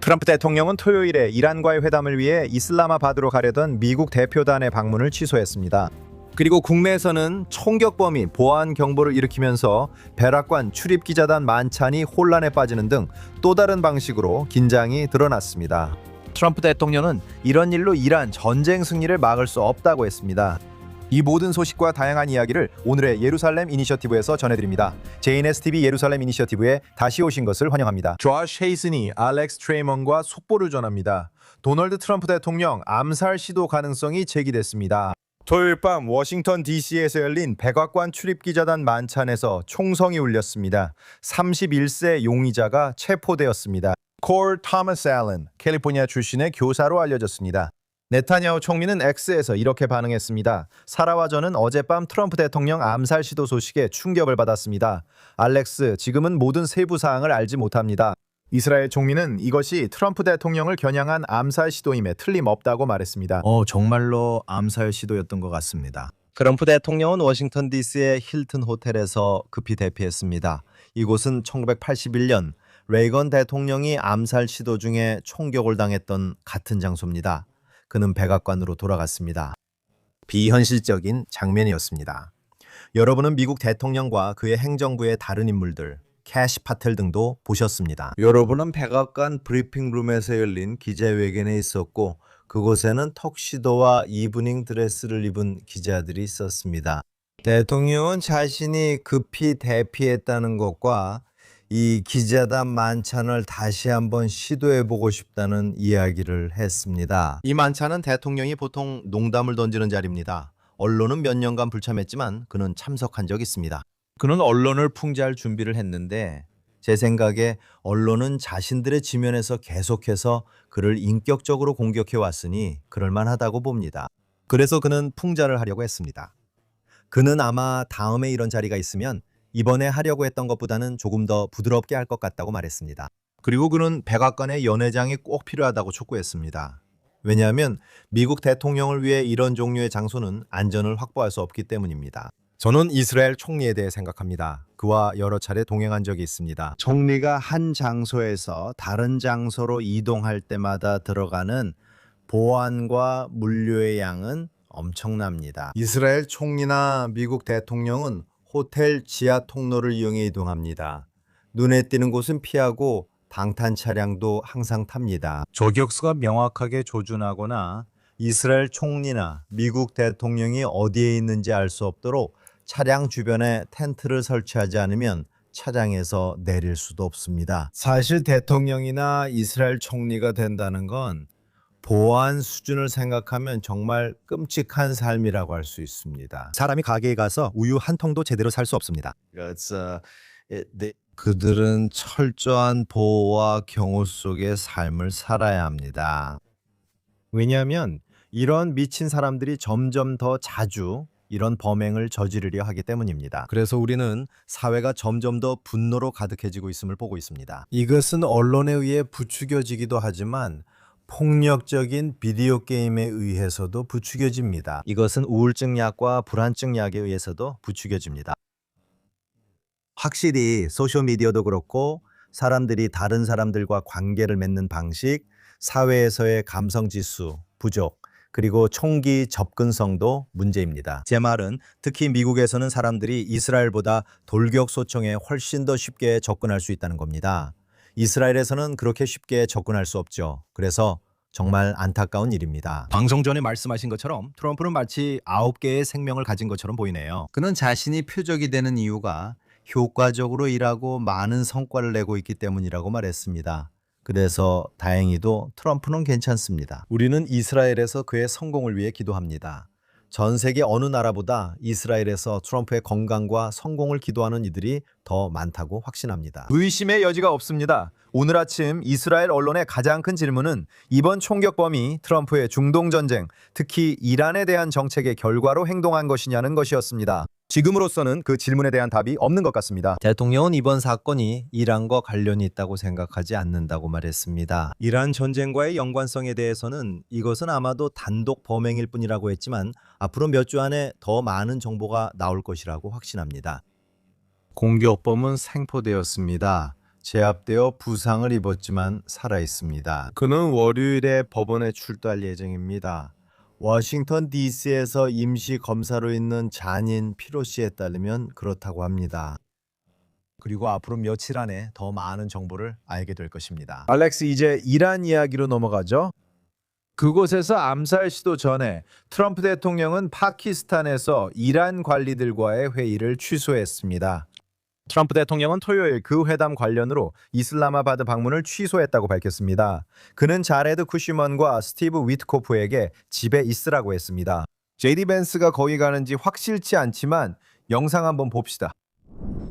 트럼프 대통령은 토요일에 이란과의 회담을 위해 이슬라마바드로 가려던 미국 대표단의 방문을 취소했습니다. 그리고 국내에서는 총격범이 보안 경보를 일으키면서 백악관 출입기자단 만찬이 혼란에 빠지는 등 또 다른 방식으로 긴장이 드러났습니다. 트럼프 대통령은 이런 일로 이란 전쟁 승리를 막을 수 없다고 했습니다. 이 모든 소식과 다양한 이야기를 오늘의 예루살렘 이니셔티브에서 전해드립니다. JNSTV 예루살렘 이니셔티브에 다시 오신 것을 환영합니다. 조시 헤이슨이 알렉스 트레이먼과 속보를 전합니다. 도널드 트럼프 대통령 암살 시도 가능성이 제기됐습니다. 토요일 밤 워싱턴 DC에서 열린 백악관 출입기자단 만찬에서 총성이 울렸습니다. 31세 용의자가 체포되었습니다. 콜 토머스 앨런, 캘리포니아 출신의 교사로 알려졌습니다. 네타냐후 총리는 X에서 이렇게 반응했습니다. 사라와 저는 어젯밤 트럼프 대통령 암살 시도 소식에 충격을 받았습니다. 알렉스, 지금은 모든 세부 사항을 알지 못합니다. 이스라엘 총리는 이것이 트럼프 대통령을 겨냥한 암살 시도임에 틀림없다고 말했습니다. 정말로 암살 시도였던 것 같습니다. 트럼프 대통령은 워싱턴 DC의 힐튼 호텔에서 급히 대피했습니다. 이곳은 1981년 레이건 대통령이 암살 시도 중에 총격을 당했던 같은 장소입니다. 그는 백악관으로 돌아갔습니다. 비현실적인 장면이었습니다. 여러분은 미국 대통령과 그의 행정부의 다른 인물들, 캐시 파텔 등도 보셨습니다. 여러분은 백악관 브리핑룸에서 열린 기자회견에 있었고 그곳에는 턱시도와 이브닝 드레스를 입은 기자들이 있었습니다. 대통령은 자신이 급히 대피했다는 것과 이 기자단 만찬을 다시 한번 시도해보고 싶다는 이야기를 했습니다. 이 만찬은 대통령이 보통 농담을 던지는 자리입니다. 언론은 몇 년간 불참했지만 그는 참석한 적이 있습니다. 그는 언론을 풍자할 준비를 했는데 제 생각에 언론은 자신들의 지면에서 계속해서 그를 인격적으로 공격해 왔으니 그럴만하다고 봅니다. 그래서 그는 풍자를 하려고 했습니다. 그는 아마 다음에 이런 자리가 있으면 이번에 하려고 했던 것보다는 조금 더 부드럽게 할 것 같다고 말했습니다. 그리고 그는 백악관의 연회장이 꼭 필요하다고 촉구했습니다. 왜냐하면 미국 대통령을 위해 이런 종류의 장소는 안전을 확보할 수 없기 때문입니다. 저는 이스라엘 총리에 대해 생각합니다. 그와 여러 차례 동행한 적이 있습니다. 총리가 한 장소에서 다른 장소로 이동할 때마다 들어가는 보안과 물류의 양은 엄청납니다. 이스라엘 총리나 미국 대통령은 호텔 지하 통로를 이용해 이동합니다. 눈에 띄는 곳은 피하고 방탄 차량도 항상 탑니다. 저격수가 명확하게 조준하거나 이스라엘 총리나 미국 대통령이 어디에 있는지 알 수 없도록 차량 주변에 텐트를 설치하지 않으면 차량에서 내릴 수도 없습니다. 사실 대통령이나 이스라엘 총리가 된다는 건 보안 수준을 생각하면 정말 끔찍한 삶이라고 할 수 있습니다. 사람이 가게에 가서 우유 한 통도 제대로 살 수 없습니다. 그들은 철저한 보호와 경호 속의 삶을 살아야 합니다. 왜냐하면 이런 미친 사람들이 점점 더 자주 이런 범행을 저지르려 하기 때문입니다. 그래서 우리는 사회가 점점 더 분노로 가득해지고 있음을 보고 있습니다. 이것은 언론에 의해 부추겨지기도 하지만 폭력적인 비디오 게임에 의해서도 부추겨집니다. 이것은 우울증 약과 불안증 약에 의해서도 부추겨집니다. 확실히 소셜미디어도 그렇고 사람들이 다른 사람들과 관계를 맺는 방식, 사회에서의 감성지수 부족, 그리고 총기 접근성도 문제입니다. 제 말은 특히 미국에서는 사람들이 이스라엘보다 돌격 소총에 훨씬 더 쉽게 접근할 수 있다는 겁니다. 이스라엘에서는 그렇게 쉽게 접근할 수 없죠. 그래서 정말 안타까운 일입니다. 방송 전에 말씀하신 것처럼 트럼프는 마치 9개의 생명을 가진 것처럼 보이네요. 그는 자신이 표적이 되는 이유가 효과적으로 일하고 많은 성과를 내고 있기 때문이라고 말했습니다. 그래서 다행히도 트럼프는 괜찮습니다. 우리는 이스라엘에서 그의 성공을 위해 기도합니다. 전 세계 어느 나라보다 이스라엘에서 트럼프의 건강과 성공을 기도하는 이들이 더 많다고 확신합니다. 의심의 여지가 없습니다. 오늘 아침 이스라엘 언론의 가장 큰 질문은 이번 총격범이 트럼프의 중동 전쟁, 특히 이란에 대한 정책의 결과로 행동한 것이냐는 것이었습니다. 지금으로서는 그 질문에 대한 답이 없는 것 같습니다. 대통령은 이번 사건이 이란과 관련이 있다고 생각하지 않는다고 말했습니다. 이란 전쟁과의 연관성에 대해서는 이것은 아마도 단독 범행일 뿐이라고 했지만 앞으로 몇 주 안에 더 많은 정보가 나올 것이라고 확신합니다. 공격범은 생포되었습니다. 제압되어 부상을 입었지만 살아 있습니다. 그는 월요일에 법원에 출두할 예정입니다. 워싱턴 DC에서 임시 검사로 있는 잔인 피로 씨에 따르면 그렇다고 합니다. 그리고 앞으로 며칠 안에 더 많은 정보를 알게 될 것입니다. 알렉스, 이제 이란 이야기로 넘어가죠. 그곳에서 암살 시도 전에 트럼프 대통령은 파키스탄에서 이란 관리들과의 회의를 취소했습니다. 트럼프 대통령은 토요일 그 회담 관련으로 이슬라마바드 방문을 취소했다고 밝혔습니다. 그는 자레드 쿠시먼과 스티브 위트코프에게 집에 있으라고 했습니다. 제디 벤스가 거기 가는지 확실치 않지만 영상 한번 봅시다.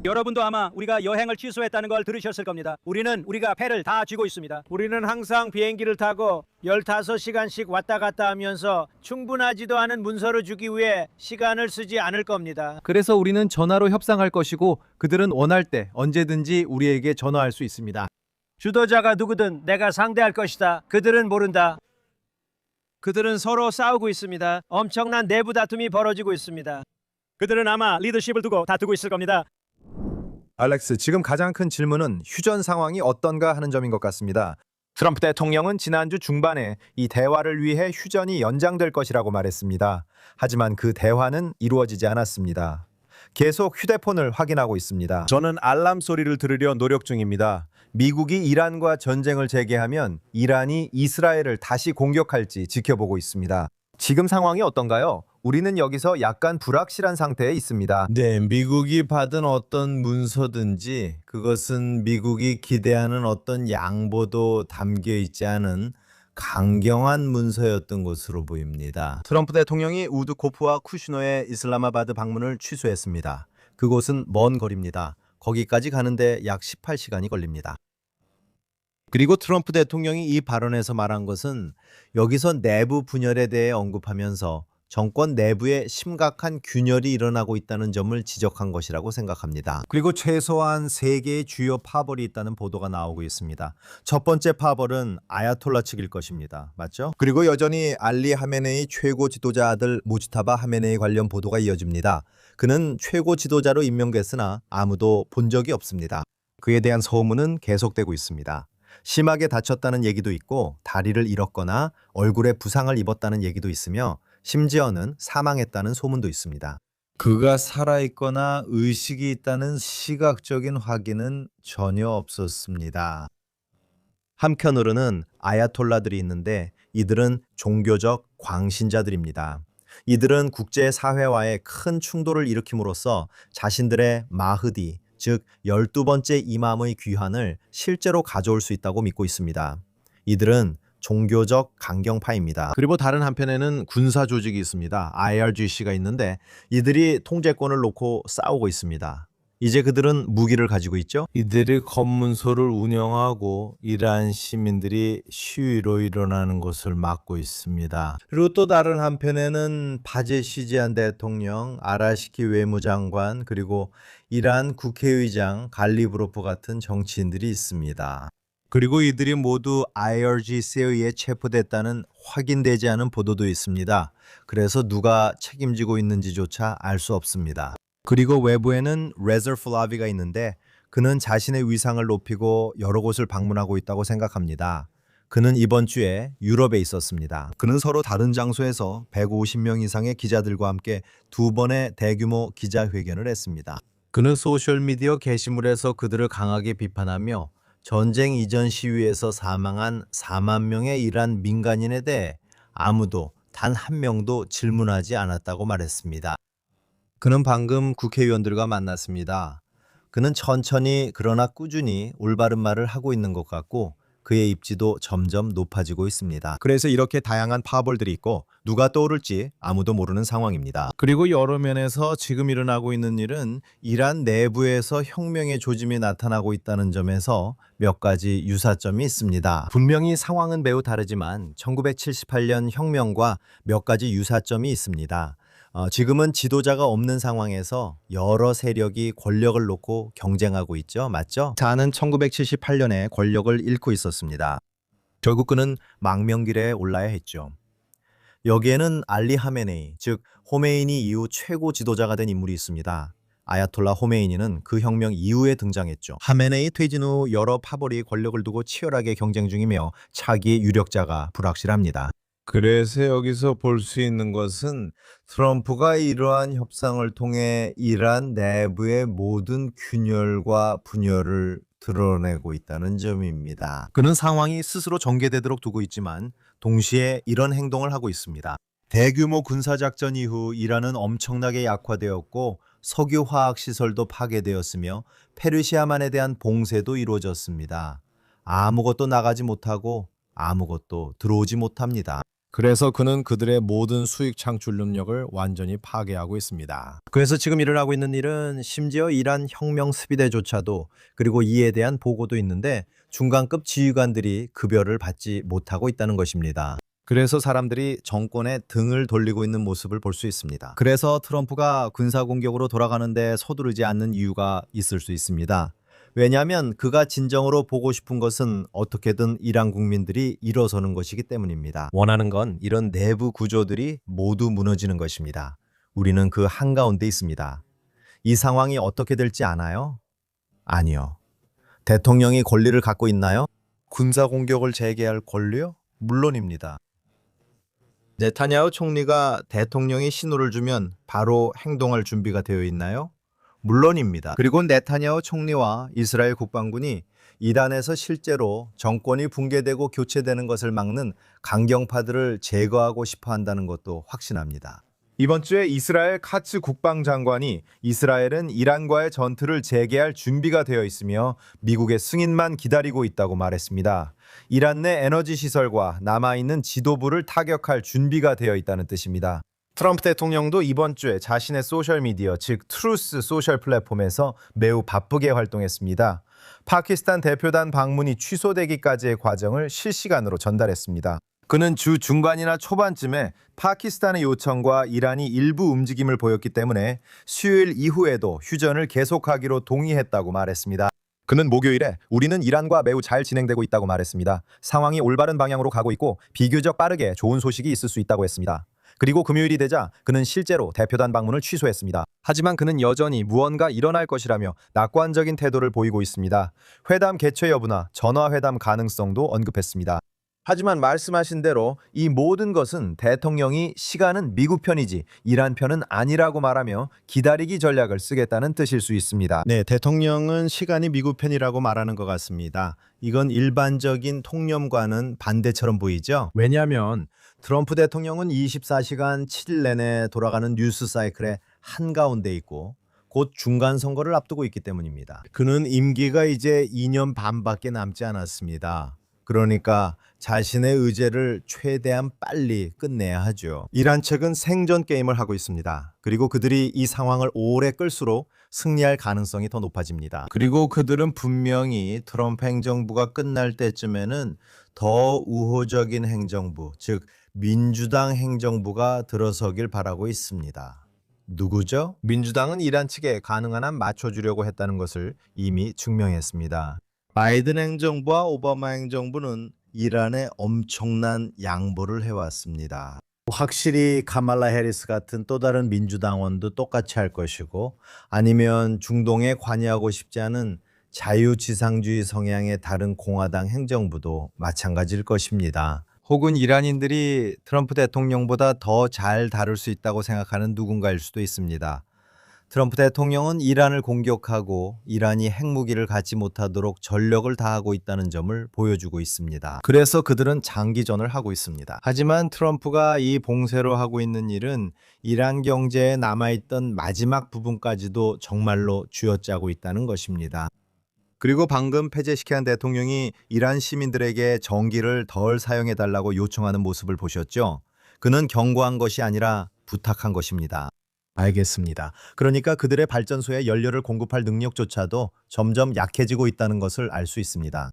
여러분도 아마 우리가 여행을 취소했다는 걸 들으셨을 겁니다. 우리가 배를 다 쥐고 있습니다. 우리는 항상 비행기를 타고 15시간씩 왔다 갔다 하면서 충분하지도 않은 문서를 주기 위해 시간을 쓰지 않을 겁니다. 그래서 우리는 전화로 협상할 것이고 그들은 원할 때 언제든지 우리에게 전화할 수 있습니다. 주도자가 누구든 내가 상대할 것이다. 그들은 모른다. 그들은 서로 싸우고 있습니다. 엄청난 내부 다툼이 벌어지고 있습니다. 그들은 아마 리더십을 두고 다투고 있을 겁니다. 알렉스, 지금 가장 큰 질문은 휴전 상황이 어떤가 하는 점인 것 같습니다. 트럼프 대통령은 지난주 중반에 이 대화를 위해 휴전이 연장될 것이라고 말했습니다. 하지만 그 대화는 이루어지지 않았습니다. 계속 휴대폰을 확인하고 있습니다. 저는 알람 소리를 들으려 노력 중입니다. 미국이 이란과 전쟁을 재개하면 이란이 이스라엘을 다시 공격할지 지켜보고 있습니다. 지금 상황이 어떤가요? 우리는 여기서 약간 불확실한 상태에 있습니다. 네, 미국이 받은 어떤 문서든지 그것은 미국이 기대하는 어떤 양보도 담겨 있지 않은 강경한 문서였던 것으로 보입니다. 트럼프 대통령이 우드코프와 쿠시너의 이슬라마바드 방문을 취소했습니다. 그곳은 먼 거리입니다. 거기까지 가는데 약 18시간이 걸립니다. 그리고 트럼프 대통령이 이 발언에서 말한 것은 여기서 내부 분열에 대해 언급하면서 정권 내부에 심각한 균열이 일어나고 있다는 점을 지적한 것이라고 생각합니다. 그리고 최소한 3개의 주요 파벌이 있다는 보도가 나오고 있습니다. 첫 번째 파벌은 아야톨라 측일 것입니다. 맞죠? 그리고 여전히 알리 하메네이 최고 지도자 아들 무지타바 하메네이 관련 보도가 이어집니다. 그는 최고 지도자로 임명됐으나 아무도 본 적이 없습니다. 그에 대한 소문은 계속되고 있습니다. 심하게 다쳤다는 얘기도 있고 다리를 잃었거나 얼굴에 부상을 입었다는 얘기도 있으며 심지어는 사망했다는 소문도 있습니다. 그가 살아있거나 의식이 있다는 시각적인 확인은 전혀 없었습니다. 한편으로는 아야톨라들이 있는데 이들은 종교적 광신자들입니다. 이들은 국제사회와의 큰 충돌을 일으킴으로써 자신들의 마흐디, 즉 12번째 이맘의 귀환을 실제로 가져올 수 있다고 믿고 있습니다. 이들은 종교적 강경파입니다. 그리고 다른 한편에는 군사 조직이 있습니다. IRGC가 있는데 이들이 통제권을 놓고 싸우고 있습니다. 이제 그들은 무기를 가지고 있죠. 이들이 검문소를 운영하고 이란 시민들이 시위로 일어나는 것을 막고 있습니다. 그리고 또 다른 한편에는 바제시지안 대통령, 아라시키 외무장관, 그리고 이란 국회의장 갈리브로프 같은 정치인들이 있습니다. 그리고 이들이 모두 IRGC에 의해 체포됐다는 확인되지 않은 보도도 있습니다. 그래서 누가 책임지고 있는지조차 알 수 없습니다. 그리고 외부에는 레저 플라비가 있는데 그는 자신의 위상을 높이고 여러 곳을 방문하고 있다고 생각합니다. 그는 이번 주에 유럽에 있었습니다. 그는 서로 다른 장소에서 150명 이상의 기자들과 함께 2번의 대규모 기자회견을 했습니다. 그는 소셜미디어 게시물에서 그들을 강하게 비판하며 전쟁 이전 시위에서 사망한 4만 명의 이란 민간인에 대해 아무도 단 한 명도 질문하지 않았다고 말했습니다. 그는 방금 국회의원들과 만났습니다. 그는 천천히 그러나 꾸준히 올바른 말을 하고 있는 것 같고 그의 입지도 점점 높아지고 있습니다. 그래서 이렇게 다양한 파벌들이 있고 누가 떠오를지 아무도 모르는 상황입니다. 그리고 여러 면에서 지금 일어나고 있는 일은 이란 내부에서 혁명의 조짐이 나타나고 있다는 점에서 몇 가지 유사점이 있습니다. 분명히 상황은 매우 다르지만 1978년 혁명과 몇 가지 유사점이 있습니다. 지금은 지도자가 없는 상황에서 여러 세력이 권력을 놓고 경쟁하고 있죠. 맞죠? 자는 1978년에 권력을 잃고 있었습니다. 결국 그는 망명길에 올라야 했죠. 여기에는 알리 하메네이, 즉 호메이니 이후 최고 지도자가 된 인물이 있습니다. 아야톨라 호메이니는 그 혁명 이후에 등장했죠. 하메네이 퇴진 후 여러 파벌이 권력을 두고 치열하게 경쟁 중이며 차기 유력자가 불확실합니다. 그래서 여기서 볼 수 있는 것은 트럼프가 이러한 협상을 통해 이란 내부의 모든 균열과 분열을 드러내고 있다는 점입니다. 그는 상황이 스스로 전개되도록 두고 있지만 동시에 이런 행동을 하고 있습니다. 대규모 군사작전 이후 이란은 엄청나게 약화되었고 석유 화학 시설도 파괴되었으며 페르시아만에 대한 봉쇄도 이루어졌습니다. 아무것도 나가지 못하고 아무것도 들어오지 못합니다. 그래서 그는 그들의 모든 수익 창출 능력을 완전히 파괴하고 있습니다. 그래서 지금 일어나고 있는 일은 심지어 이란 혁명 수비대조차도 그리고 이에 대한 보고도 있는데 중간급 지휘관들이 급여를 받지 못하고 있다는 것입니다. 그래서 사람들이 정권에 등을 돌리고 있는 모습을 볼 수 있습니다. 그래서 트럼프가 군사공격으로 돌아가는데 서두르지 않는 이유가 있을 수 있습니다. 왜냐하면 그가 진정으로 보고 싶은 것은 어떻게든 이란 국민들이 일어서는 것이기 때문입니다. 원하는 건 이런 내부 구조들이 모두 무너지는 것입니다. 우리는 그 한가운데 있습니다. 이 상황이 어떻게 될지 아나요? 아니요. 대통령이 권리를 갖고 있나요? 군사공격을 재개할 권리요? 물론입니다. 네타냐후 총리가 대통령이 신호를 주면 바로 행동할 준비가 되어 있나요? 물론입니다. 그리고 네타냐후 총리와 이스라엘 국방군이 이란에서 실제로 정권이 붕괴되고 교체되는 것을 막는 강경파들을 제거하고 싶어 한다는 것도 확신합니다. 이번 주에 이스라엘 카츠 국방장관이 이스라엘은 이란과의 전투를 재개할 준비가 되어 있으며 미국의 승인만 기다리고 있다고 말했습니다. 이란 내 에너지 시설과 남아있는 지도부를 타격할 준비가 되어 있다는 뜻입니다. 트럼프 대통령도 이번 주에 자신의 소셜미디어, 즉 트루스 소셜 플랫폼에서 매우 바쁘게 활동했습니다. 파키스탄 대표단 방문이 취소되기까지의 과정을 실시간으로 전달했습니다. 그는 주 중반이나 초반쯤에 파키스탄의 요청과 이란이 일부 움직임을 보였기 때문에 수요일 이후에도 휴전을 계속하기로 동의했다고 말했습니다. 그는 목요일에 우리는 이란과 매우 잘 진행되고 있다고 말했습니다. 상황이 올바른 방향으로 가고 있고 비교적 빠르게 좋은 소식이 있을 수 있다고 했습니다. 그리고 금요일이 되자 그는 실제로 대표단 방문을 취소했습니다. 하지만 그는 여전히 무언가 일어날 것이라며 낙관적인 태도를 보이고 있습니다. 회담 개최 여부나 전화회담 가능성도 언급했습니다. 하지만 말씀하신 대로 이 모든 것은 대통령이 시간은 미국 편이지 이란 편은 아니라고 말하며 기다리기 전략을 쓰겠다는 뜻일 수 있습니다. 네, 대통령은 시간이 미국 편이라고 말하는 것 같습니다. 이건 일반적인 통념과는 반대처럼 보이죠? 왜냐하면 트럼프 대통령은 24시간 7일 내내 돌아가는 뉴스 사이클의 한가운데 있고 곧 중간 선거를 앞두고 있기 때문입니다. 그는 임기가 이제 2년 반밖에 남지 않았습니다. 그러니까 자신의 의제를 최대한 빨리 끝내야 하죠. 이란 측은 생존 게임을 하고 있습니다. 그리고 그들이 이 상황을 오래 끌수록 승리할 가능성이 더 높아집니다. 그리고 그들은 분명히 트럼프 행정부가 끝날 때쯤에는 더 우호적인 행정부, 즉 민주당 행정부가 들어서길 바라고 있습니다. 누구죠? 민주당은 이란 측에 가능한 한 맞춰주려고 했다는 것을 이미 증명했습니다. 바이든 행정부와 오바마 행정부는 이란에 엄청난 양보를 해왔습니다. 확실히 카말라 해리스 같은 또 다른 민주당원도 똑같이 할 것이고 아니면 중동에 관여하고 싶지 않은 자유지상주의 성향의 다른 공화당 행정부도 마찬가지일 것입니다. 혹은 이란인들이 트럼프 대통령보다 더 잘 다룰 수 있다고 생각하는 누군가일 수도 있습니다. 트럼프 대통령은 이란을 공격하고 이란이 핵무기를 갖지 못하도록 전력을 다하고 있다는 점을 보여주고 있습니다. 그래서 그들은 장기전을 하고 있습니다. 하지만 트럼프가 이 봉쇄로 하고 있는 일은 이란 경제에 남아있던 마지막 부분까지도 정말로 쥐어짜고 있다는 것입니다. 그리고 방금 폐쇄시킨 대통령이 이란 시민들에게 전기를 덜 사용해달라고 요청하는 모습을 보셨죠? 그는 경고한 것이 아니라 부탁한 것입니다. 알겠습니다. 그러니까 그들의 발전소에 연료를 공급할 능력조차도 점점 약해지고 있다는 것을 알 수 있습니다.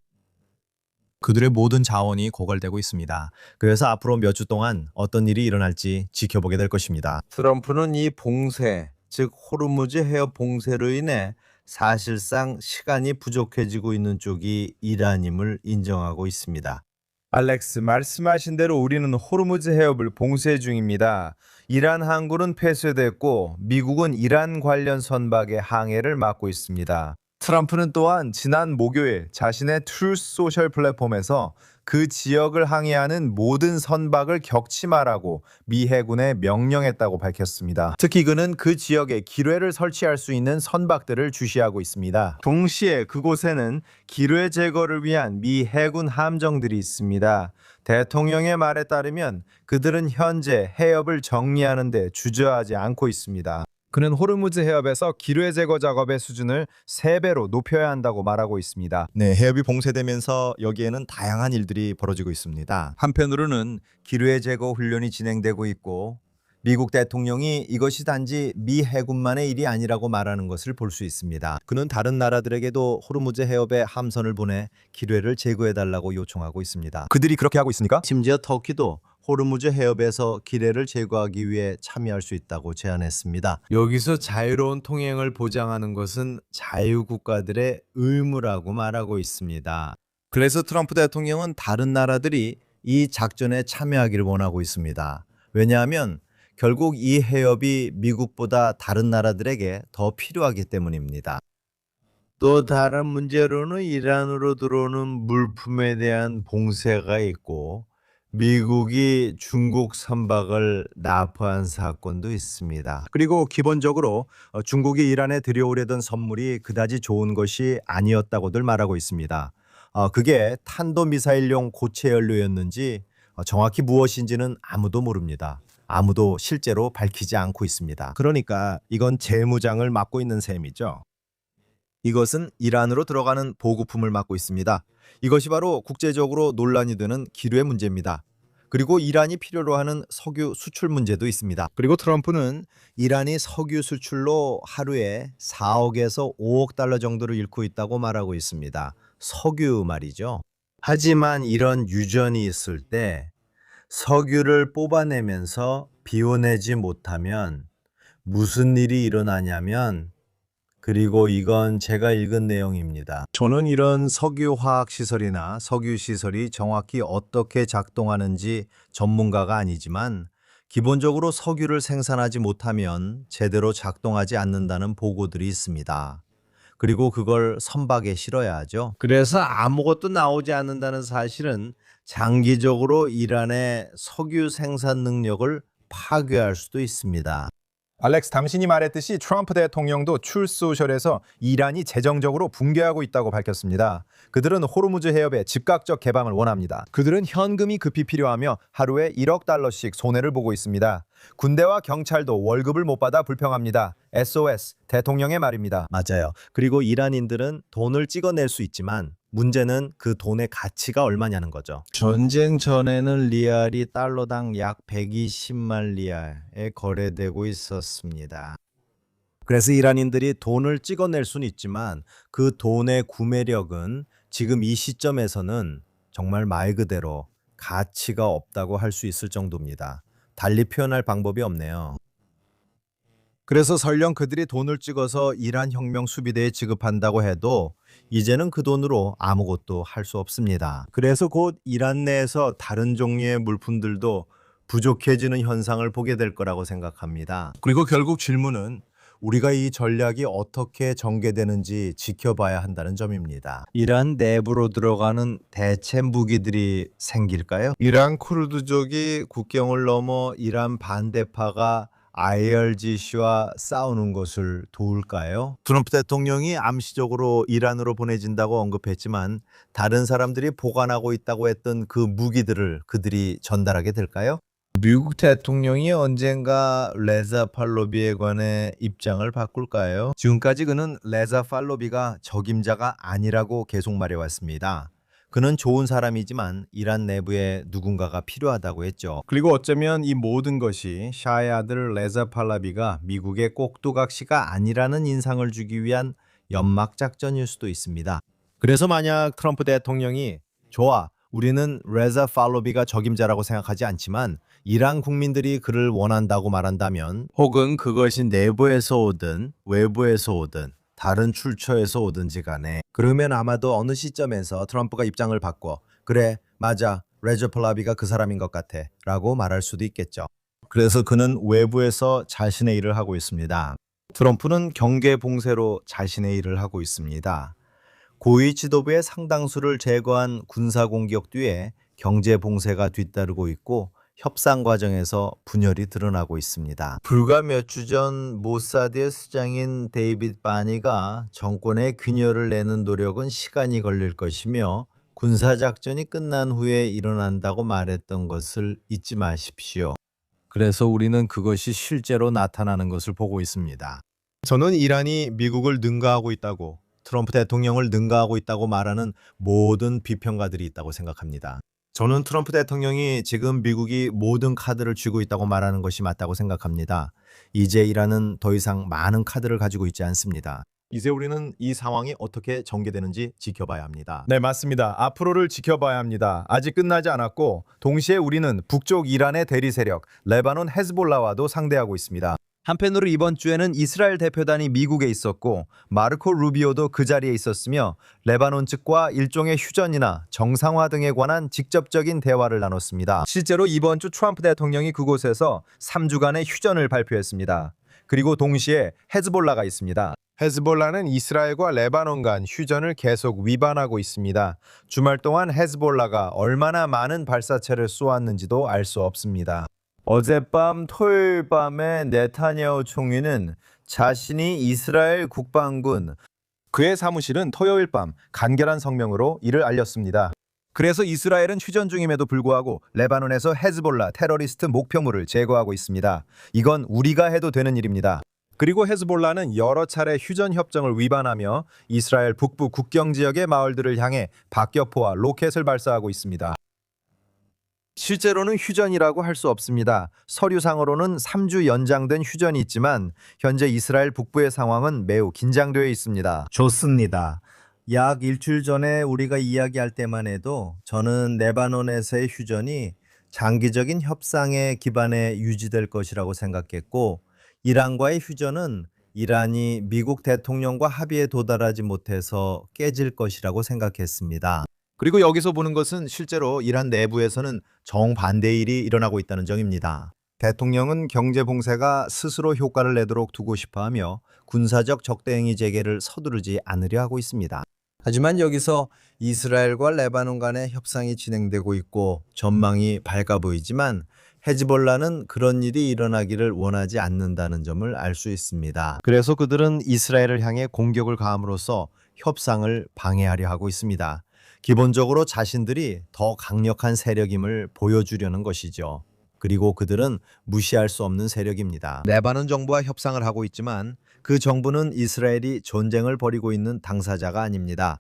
그들의 모든 자원이 고갈되고 있습니다. 그래서 앞으로 몇 주 동안 어떤 일이 일어날지 지켜보게 될 것입니다. 트럼프는 이 봉쇄, 즉 호르무즈 해협 봉쇄로 인해 사실상 시간이 부족해지고 있는 쪽이 이란임을 인정하고 있습니다. 알렉스, 말씀하신 대로 우리는 호르무즈 해협을 봉쇄 중입니다. 이란 항구는 폐쇄됐고 미국은 이란 관련 선박의 항해를 막고 있습니다. 트럼프는 또한 지난 목요일 자신의 트루스 소셜 플랫폼에서 그 지역을 항해하는 모든 선박을 격침하라고 미 해군에 명령했다고 밝혔습니다. 특히 그는 그 지역에 기뢰를 설치할 수 있는 선박들을 주시하고 있습니다. 동시에 그곳에는 기뢰 제거를 위한 미 해군 함정들이 있습니다. 대통령의 말에 따르면 그들은 현재 해협을 정리하는 데 주저하지 않고 있습니다. 그는 호르무즈 해협에서 기뢰 제거 작업의 수준을 3배로 높여야 한다고 말하고 있습니다. 네, 해협이 봉쇄되면서 여기에는 다양한 일들이 벌어지고 있습니다. 한편으로는 기뢰 제거 훈련이 진행되고 있고 미국 대통령이 이것이 단지 미 해군만의 일이 아니라고 말하는 것을 볼 수 있습니다. 그는 다른 나라들에게도 호르무즈 해협에 함선을 보내 기뢰를 제거해달라고 요청하고 있습니다. 그들이 그렇게 하고 있습니까? 심지어 터키도 호르무즈 해협에서 기뢰를 제거하기 위해 참여할 수 있다고 제안했습니다. 여기서 자유로운 통행을 보장하는 것은 자유국가들의 의무라고 말하고 있습니다. 그래서 트럼프 대통령은 다른 나라들이 이 작전에 참여하기를 원하고 있습니다. 왜냐하면 결국 이 해협이 미국보다 다른 나라들에게 더 필요하기 때문입니다. 또 다른 문제로는 이란으로 들어오는 물품에 대한 봉쇄가 있고 미국이 중국 선박을 납포한 사건도 있습니다. 그리고 기본적으로 중국이 이란에 들여오려던 선물이 그다지 좋은 것이 아니었다고들 말하고 있습니다. 그게 탄도미사일용 고체 연료였는지 정확히 무엇인지는 아무도 모릅니다. 아무도 실제로 밝히지 않고 있습니다. 그러니까 이건 재무장을 막고 있는 셈이죠. 이것은 이란으로 들어가는 보급품을 막고 있습니다. 이것이 바로 국제적으로 논란이 되는 기뢰 문제입니다. 그리고 이란이 필요로 하는 석유 수출 문제도 있습니다. 그리고 트럼프는 이란이 석유 수출로 하루에 4억에서 5억 달러 정도를 잃고 있다고 말하고 있습니다. 석유 말이죠. 하지만 이런 유전이 있을 때 석유를 뽑아내면서 비워내지 못하면 무슨 일이 일어나냐면, 그리고 이건 제가 읽은 내용입니다. 저는 이런 석유화학 시설이나 석유 시설이 정확히 어떻게 작동하는지 전문가가 아니지만 기본적으로 석유를 생산하지 못하면 제대로 작동하지 않는다는 보고들이 있습니다. 그리고 그걸 선박에 실어야 하죠. 그래서 아무것도 나오지 않는다는 사실은 장기적으로 이란의 석유 생산 능력을 파괴할 수도 있습니다. 알렉스, 당신이 말했듯이 트럼프 대통령도 트루스 소셜에서 이란이 재정적으로 붕괴하고 있다고 밝혔습니다. 그들은 호르무즈 해협의 즉각적 개방을 원합니다. 그들은 현금이 급히 필요하며 하루에 1억 달러씩 손해를 보고 있습니다. 군대와 경찰도 월급을 못 받아 불평합니다. SOS, 대통령의 말입니다. 맞아요. 그리고 이란인들은 돈을 찍어낼 수 있지만 문제는 그 돈의 가치가 얼마냐는 거죠. 전쟁 전에는 리알이 달러당 약 120만 리알에 거래되고 있었습니다. 그래서 이란인들이 돈을 찍어낼 수는 있지만 그 돈의 구매력은 지금 이 시점에서는 정말 말 그대로 가치가 없다고 할 수 있을 정도입니다. 달리 표현할 방법이 없네요. 그래서 설령 그들이 돈을 찍어서 이란 혁명 수비대에 지급한다고 해도 이제는 그 돈으로 아무것도 할 수 없습니다. 그래서 곧 이란 내에서 다른 종류의 물품들도 부족해지는 현상을 보게 될 거라고 생각합니다. 그리고 결국 질문은 우리가 이 전략이 어떻게 전개되는지 지켜봐야 한다는 점입니다. 이란 내부로 들어가는 대체 무기들이 생길까요? 이란 쿠르드족이 국경을 넘어 이란 반대파가 IRGC와 싸우는 것을 도울까요? 트럼프 대통령이 암시적으로 이란으로 보내진다고 언급했지만 다른 사람들이 보관하고 있다고 했던 그 무기들을 그들이 전달하게 될까요? 미국 대통령이 언젠가 레자 팔로비에 관해 입장을 바꿀까요? 지금까지 그는 레자 팔로비가 적임자가 아니라고 계속 말해왔습니다. 그는 좋은 사람이지만 이란 내부에 누군가가 필요하다고 했죠. 그리고 어쩌면 이 모든 것이 샤의 아들 레자 팔라비가 미국의 꼭두각시가 아니라는 인상을 주기 위한 연막 작전일 수도 있습니다. 그래서 만약 트럼프 대통령이 좋아, 우리는 레자 팔로비가 적임자라고 생각하지 않지만 이란 국민들이 그를 원한다고 말한다면, 혹은 그것이 내부에서 오든 외부에서 오든 다른 출처에서 오든지 간에, 그러면 아마도 어느 시점에서 트럼프가 입장을 바꿔 그래, 맞아, 레저 팔라비가 그 사람인 것 같아 라고 말할 수도 있겠죠. 그래서 그는 외부에서 자신의 일을 하고 있습니다. 트럼프는 경계 봉쇄로 자신의 일을 하고 있습니다. 고위 지도부의 상당수를 제거한 군사 공격 뒤에 경제 봉쇄가 뒤따르고 있고 협상 과정에서 분열이 드러나고 있습니다. 불과 몇 주 전 모사드의 수장인 데이빗 바니가 정권의 균열을 내는 노력은 시간이 걸릴 것이며 군사작전이 끝난 후에 일어난다고 말했던 것을 잊지 마십시오. 그래서 우리는 그것이 실제로 나타나는 것을 보고 있습니다. 저는 이란이 미국을 능가하고 있다고, 트럼프 대통령을 능가하고 있다고 말하는 모든 비평가들이 있다고 생각합니다. 저는 트럼프 대통령이 지금 미국이 모든 카드를 쥐고 있다고 말하는 것이 맞다고 생각합니다. 이제 이란은 더 이상 많은 카드를 가지고 있지 않습니다. 이제 우리는 이 상황이 어떻게 전개되는지 지켜봐야 합니다. 네, 맞습니다. 앞으로를 지켜봐야 합니다. 아직 끝나지 않았고 동시에 우리는 북쪽 이란의 대리 세력 레바논 헤즈볼라와도 상대하고 있습니다. 한편으로 이번 주에는 이스라엘 대표단이 미국에 있었고 마르코 루비오도 그 자리에 있었으며 레바논 측과 일종의 휴전이나 정상화 등에 관한 직접적인 대화를 나눴습니다. 실제로 이번 주 트럼프 대통령이 그곳에서 3주간의 휴전을 발표했습니다. 그리고 동시에 헤즈볼라가 있습니다. 헤즈볼라는 이스라엘과 레바논 간 휴전을 계속 위반하고 있습니다. 주말 동안 헤즈볼라가 얼마나 많은 발사체를 쏘았는지도 알 수 없습니다. 어젯밤 토요일 밤에 네타냐후 총리는 자신이 이스라엘 국방군 그의 사무실은 토요일 밤 간결한 성명으로 이를 알렸습니다. 그래서 이스라엘은 휴전 중임에도 불구하고 레바논에서 헤즈볼라 테러리스트 목표물을 제거하고 있습니다. 이건 우리가 해도 되는 일입니다. 그리고 헤즈볼라는 여러 차례 휴전 협정을 위반하며 이스라엘 북부 국경 지역의 마을들을 향해 박격포와 로켓을 발사하고 있습니다. 실제로는 휴전이라고 할 수 없습니다. 서류상으로는 3주 연장된 휴전이 있지만 현재 이스라엘 북부의 상황은 매우 긴장되어 있습니다. 좋습니다. 약 일주일 전에 우리가 이야기할 때만 해도 저는 레바논에서의 휴전이 장기적인 협상의 기반에 유지될 것이라고 생각했고 이란과의 휴전은 이란이 미국 대통령과 합의에 도달하지 못해서 깨질 것이라고 생각했습니다. 그리고 여기서 보는 것은 실제로 이란 내부에서는 정반대의 일이 일어나고 있다는 점입니다. 대통령은 경제 봉쇄가 스스로 효과를 내도록 두고 싶어하며 군사적 적대행위 재개를 서두르지 않으려 하고 있습니다. 하지만 여기서 이스라엘과 레바논 간의 협상이 진행되고 있고 전망이 밝아 보이지만 헤즈볼라는 그런 일이 일어나기를 원하지 않는다는 점을 알 수 있습니다. 그래서 그들은 이스라엘을 향해 공격을 가함으로써 협상을 방해하려 하고 있습니다. 기본적으로 자신들이 더 강력한 세력임을 보여주려는 것이죠. 그리고 그들은 무시할 수 없는 세력입니다. 레바논 정부와 협상을 하고 있지만 그 정부는 이스라엘이 전쟁을 벌이고 있는 당사자가 아닙니다.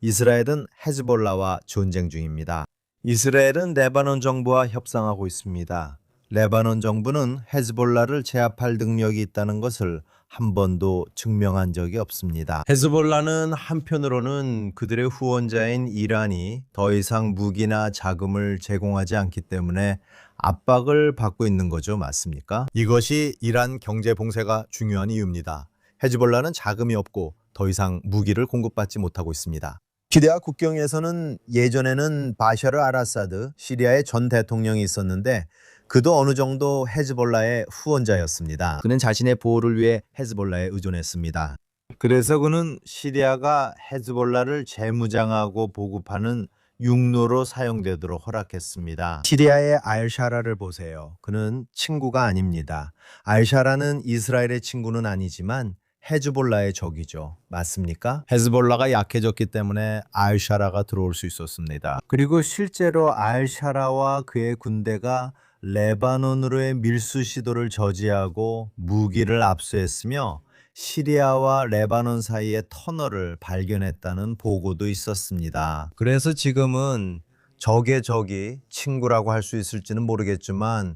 이스라엘은 헤즈볼라와 전쟁 중입니다. 이스라엘은 레바논 정부와 협상하고 있습니다. 레바논 정부는 헤즈볼라를 제압할 능력이 있다는 것을 한 번도 증명한 적이 없습니다. 헤즈볼라는 한편으로는 그들의 후원자인 이란이 더 이상 무기나 자금을 제공하지 않기 때문에 압박을 받고 있는 거죠. 맞습니까? 이것이 이란 경제 봉쇄가 중요한 이유입니다. 헤즈볼라는 자금이 없고 더 이상 무기를 공급받지 못하고 있습니다. 시리아 국경에서는 예전에는 바샤르 알아사드 시리아의 전 대통령이 있었는데 그도 어느 정도 헤즈볼라의 후원자였습니다. 그는 자신의 보호를 위해 헤즈볼라에 의존했습니다. 그래서 그는 시리아가 헤즈볼라를 재무장하고 보급하는 육로로 사용되도록 허락했습니다. 시리아의 알샤라를 보세요. 그는 친구가 아닙니다. 알샤라는 이스라엘의 친구는 아니지만 헤즈볼라의 적이죠. 맞습니까? 헤즈볼라가 약해졌기 때문에 알샤라가 들어올 수 있었습니다. 그리고 실제로 알샤라와 그의 군대가 레바논으로의 밀수 시도를 저지하고 무기를 압수했으며 시리아와 레바논 사이의 터널을 발견했다는 보고도 있었습니다. 그래서 지금은 적의 적이 친구라고 할 수 있을지는 모르겠지만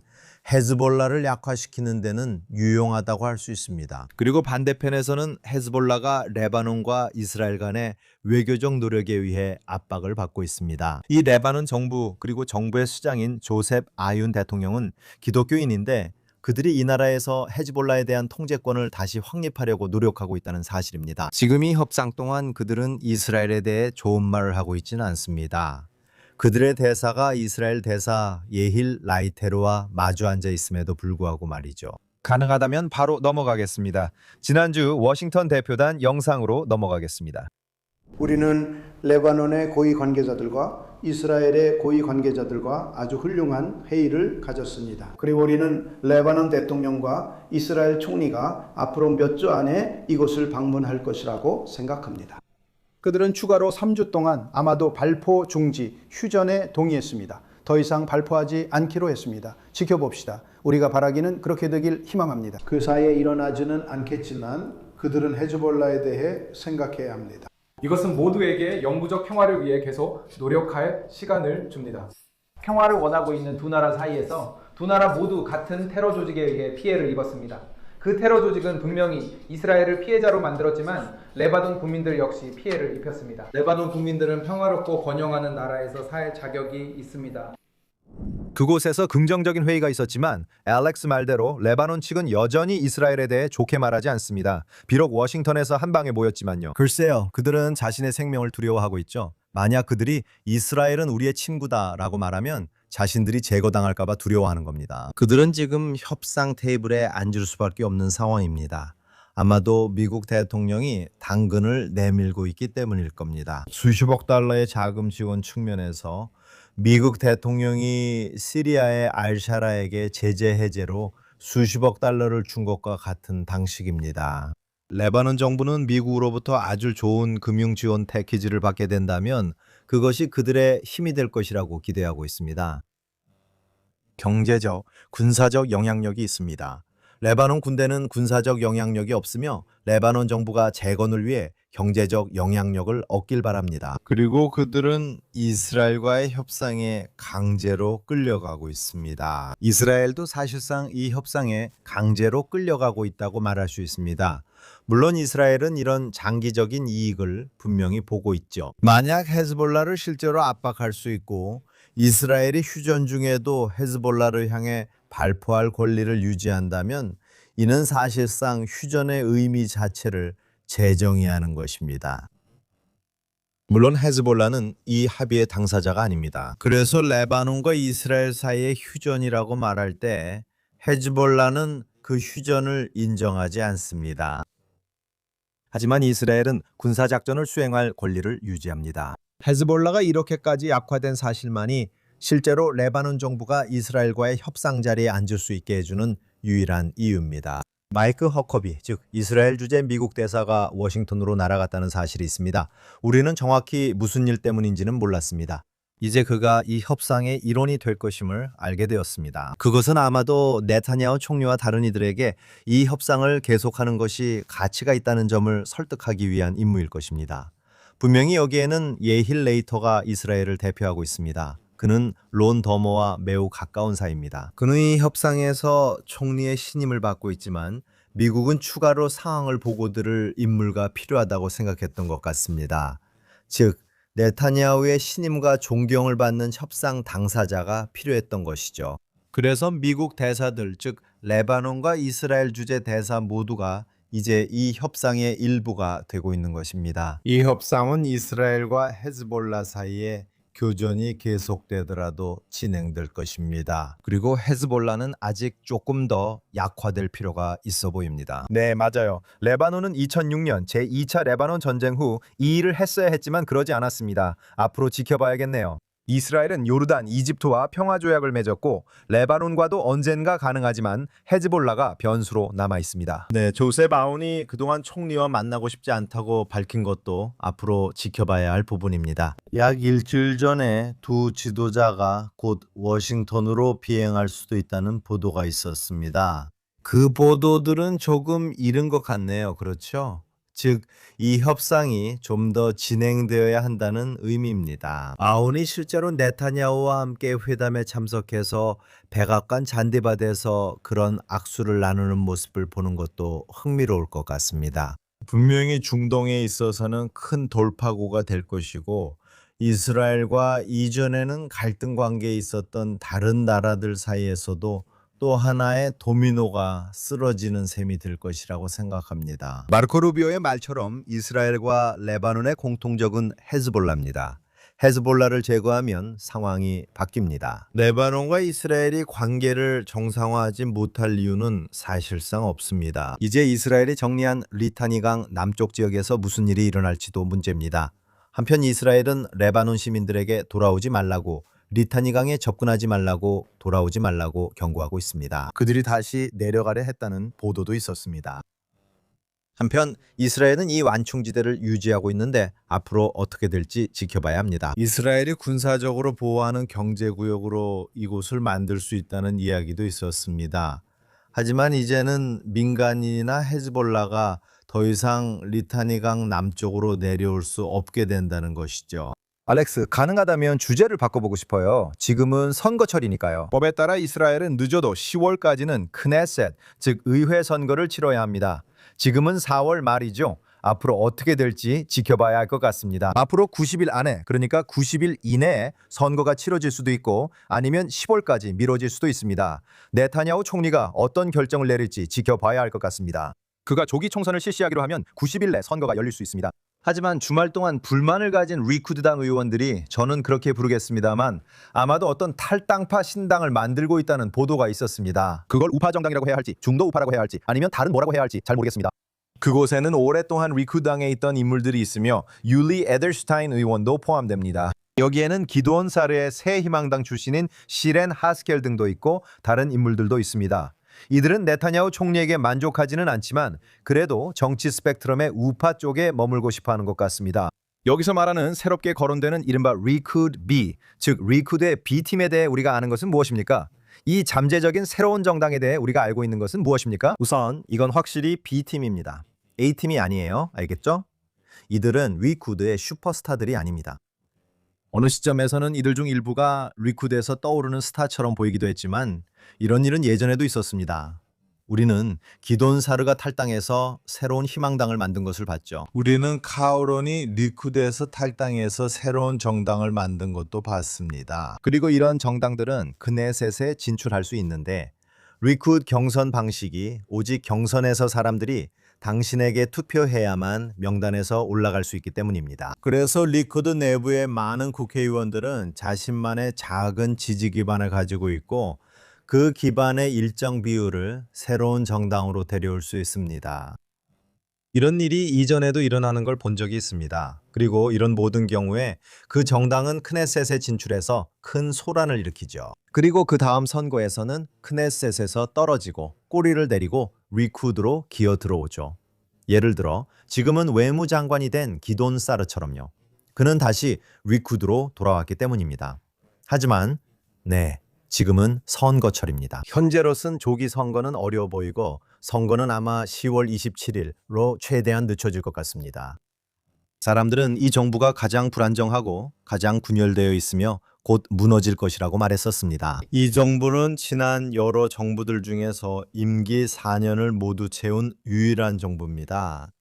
헤즈볼라를 약화시키는 데는 유용하다고 할 수 있습니다. 그리고 반대편에서는 헤즈볼라가 레바논과 이스라엘 간의 외교적 노력에 의해 압박을 받고 있습니다. 이 레바논 정부 그리고 정부의 수장인 조셉 아윤 대통령은 기독교인인데 그들이 이 나라에서 헤즈볼라에 대한 통제권을 다시 확립하려고 노력하고 있다는 사실입니다. 지금 이 협상 동안 그들은 이스라엘에 대해 좋은 말을 하고 있지는 않습니다. 그들의 대사가 이스라엘 대사 예힐 라이테르와 마주 앉아 있음에도 불구하고 말이죠. 가능하다면 바로 넘어가겠습니다. 지난주 워싱턴 대표단 영상으로 넘어가겠습니다. 우리는 레바논의 고위 관계자들과 이스라엘의 고위 관계자들과 아주 훌륭한 회의를 가졌습니다. 그리고 우리는 레바논 대통령과 이스라엘 총리가 앞으로 몇 주 안에 이곳을 방문할 것이라고 생각합니다. 그들은 추가로 3주 동안 아마도 발포 중지, 휴전에 동의했습니다. 더 이상 발포하지 않기로 했습니다. 지켜봅시다. 우리가 바라기는 그렇게 되길 희망합니다. 그 사이에 일어나지는 않겠지만 그들은 헤즈볼라에 대해 생각해야 합니다. 이것은 모두에게 영구적 평화를 위해 계속 노력할 시간을 줍니다. 평화를 원하고 있는 두 나라 사이에서 두 나라 모두 같은 테러 조직에 의해 피해를 입었습니다. 그 테러 조직은 분명히 이스라엘을 피해자로 만들었지만 레바논 국민들 역시 피해를 입혔습니다. 레바논 국민들은 평화롭고 번영하는 나라에서 살 자격이 있습니다. 그곳에서 긍정적인 회의가 있었지만 알렉스 말대로 레바논 측은 여전히 이스라엘에 대해 좋게 말하지 않습니다. 비록 워싱턴에서 한 방에 모였지만요. 글쎄요, 그들은 자신의 생명을 두려워하고 있죠. 만약 그들이 이스라엘은 우리의 친구다라고 말하면 자신들이 제거당할까 봐 두려워하는 겁니다. 그들은 지금 협상 테이블에 앉을 수밖에 없는 상황입니다. 아마도 미국 대통령이 당근을 내밀고 있기 때문일 겁니다. 수십억 달러의 자금 지원 측면에서 미국 대통령이 시리아의 알샤라에게 제재 해제로 수십억 달러를 준 것과 같은 방식입니다. 레바논 정부는 미국으로부터 아주 좋은 금융 지원 패키지를 받게 된다면 그것이 그들의 힘이 될 것이라고 기대하고 있습니다. 경제적, 군사적 영향력이 있습니다. 레바논 군대는 군사적 영향력이 없으며 레바논 정부가 재건을 위해 경제적 영향력을 얻길 바랍니다. 그리고 그들은 이스라엘과의 협상에 강제로 끌려가고 있습니다. 이스라엘도 사실상 이 협상에 강제로 끌려가고 있다고 말할 수 있습니다. 물론 이스라엘은 이런 장기적인 이익을 분명히 보고 있죠. 만약 헤즈볼라를 실제로 압박할 수 있고 이스라엘이 휴전 중에도 헤즈볼라를 향해 발포할 권리를 유지한다면 이는 사실상 휴전의 의미 자체를 재정의하는 것입니다. 물론 헤즈볼라는 이 합의의 당사자가 아닙니다. 그래서 레바논과 이스라엘 사이의 휴전이라고 말할 때 헤즈볼라는 그 휴전을 인정하지 않습니다. 하지만 이스라엘은 군사작전을 수행할 권리를 유지합니다. 헤즈볼라가 이렇게까지 약화된 사실만이 실제로 레바논 정부가 이스라엘과의 협상 자리에 앉을 수 있게 해주는 유일한 이유입니다. 마이크 허커비, 즉 이스라엘 주재 미국 대사가 워싱턴으로 날아갔다는 사실이 있습니다. 우리는 정확히 무슨 일 때문인지는 몰랐습니다. 이제 그가 이 협상의 일원이 될 것임을 알게 되었습니다. 그것은 아마도 네타냐후 총리와 다른 이들에게 이 협상을 계속하는 것이 가치가 있다는 점을 설득하기 위한 임무일 것입니다. 분명히 여기에는 예힐 레이터가 이스라엘을 대표하고 있습니다. 그는 론 더머와 매우 가까운 사이입니다. 그는 이 협상에서 총리의 신임을 받고 있지만 미국은 추가로 상황을 보고 들을 인물가 필요하다고 생각했던 것 같습니다. 즉 네타냐후의 신임과 존경을 받는 협상 당사자가 필요했던 것이죠. 그래서 미국 대사들, 즉 레바논과 이스라엘 주재 대사 모두가 이제 이 협상의 일부가 되고 있는 것입니다. 이 협상은 이스라엘과 헤즈볼라 사이에 교전이 계속되더라도 진행될 것입니다. 그리고 헤즈볼라는 아직 조금 더 약화될 필요가 있어 보입니다. 네, 맞아요. 레바논은 2006년 제2차 레바논 전쟁 후 이 일을 했어야 했지만 그러지 않았습니다. 앞으로 지켜봐야겠네요. 이스라엘은 요르단, 이집트와 평화조약을 맺었고 레바논과도 언젠가 가능하지만 헤즈볼라가 변수로 남아 있습니다. 네, 조셉 아운이 그동안 총리와 만나고 싶지 않다고 밝힌 것도 앞으로 지켜봐야 할 부분입니다. 약 일주일 전에 두 지도자가 곧 워싱턴으로 비행할 수도 있다는 보도가 있었습니다. 그 보도들은 조금 이른 것 같네요. 그렇죠? 즉, 이 협상이 좀 더 진행되어야 한다는 의미입니다. 아운이 실제로 네타냐후와 함께 회담에 참석해서 백악관 잔디밭에서 그런 악수를 나누는 모습을 보는 것도 흥미로울 것 같습니다. 분명히 중동에 있어서는 큰 돌파구가 될 것이고 이스라엘과 이전에는 갈등 관계에 있었던 다른 나라들 사이에서도 또 하나의 도미노가 쓰러지는 셈이 될 것이라고 생각합니다. 마르코 루비오의 말처럼 이스라엘과 레바논의 공통적은 헤즈볼라입니다. 헤즈볼라를 제거하면 상황이 바뀝니다. 레바논과 이스라엘이 관계를 정상화하지 못할 이유는 사실상 없습니다. 이제 이스라엘이 정리한 리타니강 남쪽 지역에서 무슨 일이 일어날지도 문제입니다. 한편 이스라엘은 레바논 시민들에게 돌아오지 말라고, 리타니강에 접근하지 말라고, 돌아오지 말라고 경고하고 있습니다. 그들이 다시 내려가려 했다는 보도도 있었습니다. 한편 이스라엘은 이 완충지대를 유지하고 있는데 앞으로 어떻게 될지 지켜봐야 합니다. 이스라엘이 군사적으로 보호하는 경제구역으로 이곳을 만들 수 있다는 이야기도 있었습니다. 하지만 이제는 민간인이나 헤즈볼라가 더 이상 리타니강 남쪽으로 내려올 수 없게 된다는 것이죠. 알렉스, 가능하다면 주제를 바꿔보고 싶어요. 지금은 선거철이니까요. 법에 따라 이스라엘은 늦어도 10월까지는 크네셋, 즉 의회 선거를 치러야 합니다. 지금은 4월 말이죠. 앞으로 어떻게 될지 지켜봐야 할 것 같습니다. 앞으로 90일 안에, 그러니까 90일 이내에 선거가 치러질 수도 있고 아니면 10월까지 미뤄질 수도 있습니다. 네타냐후 총리가 어떤 결정을 내릴지 지켜봐야 할 것 같습니다. 그가 조기 총선을 실시하기로 하면 90일 내 선거가 열릴 수 있습니다. 하지만 주말 동안 불만을 가진 리쿠드당 의원들이, 저는 그렇게 부르겠습니다만 아마도 어떤 탈당파 신당을 만들고 있다는 보도가 있었습니다. 그걸 우파 정당이라고 해야 할지, 중도 우파라고 해야 할지, 아니면 다른 뭐라고 해야 할지 잘 모르겠습니다. 그곳에는 오랫동안 리쿠드당에 있던 인물들이 있으며 율리 에델슈타인 의원도 포함됩니다. 여기에는 기드온 사르의 새 희망당 출신인 시렌 하스켈 등도 있고 다른 인물들도 있습니다. 이들은 네타냐후 총리에게 만족하지는 않지만 그래도 정치 스펙트럼의 우파 쪽에 머물고 싶어하는 것 같습니다. 여기서 말하는 새롭게 거론되는 이른바 리쿠드 B, 즉 리쿠드의 B팀에 대해 우리가 아는 것은 무엇입니까? 이 잠재적인 새로운 정당에 대해 우리가 알고 있는 것은 무엇입니까? 우선 이건 확실히 B팀입니다. A팀이 아니에요. 알겠죠? 이들은 리쿠드의 슈퍼스타들이 아닙니다. 어느 시점에서는 이들 중 일부가 리쿠드에서 떠오르는 스타처럼 보이기도 했지만 이런 일은 예전에도 있었습니다. 우리는 기돈 사르가 탈당해서 새로운 희망당을 만든 것을 봤죠. 우리는 카오론이 리쿠드에서 탈당해서 새로운 정당을 만든 것도 봤습니다. 그리고 이런 정당들은 크네셋에 진출할 수 있는데 리쿠드 경선 방식이 오직 경선에서 사람들이 당신에게 투표해야만 명단에서 올라갈 수 있기 때문입니다. 그래서 리쿠드 내부의 많은 국회의원들은 자신만의 작은 지지 기반을 가지고 있고 그 기반의 일정 비율을 새로운 정당으로 데려올 수 있습니다. 이런 일이 이전에도 일어나는 걸 본 적이 있습니다. 그리고 이런 모든 경우에 그 정당은 크네셋에 진출해서 큰 소란을 일으키죠. 그리고 그 다음 선거에서는 크네셋에서 떨어지고 꼬리를 내리고 리쿠드로 기어 들어오죠. 예를 들어 지금은 외무장관이 된 기돈 사르처럼요. 그는 다시 리쿠드로 돌아왔기 때문입니다. 하지만 지금은 선거철입니다. 현재로선 조기 선거는 어려워 보이고 선거는 아마 10월 27일로 최대한 늦춰질 것 같습니다. 사람들은 이 정부가 가장 불안정하고 가장 분열되어 있으며 곧 무너질 것이라고 말했었습니다. 이 정부는 지난 여러 정부들 중에서 임기 4년을 모두 채운 유일한 정부입니다.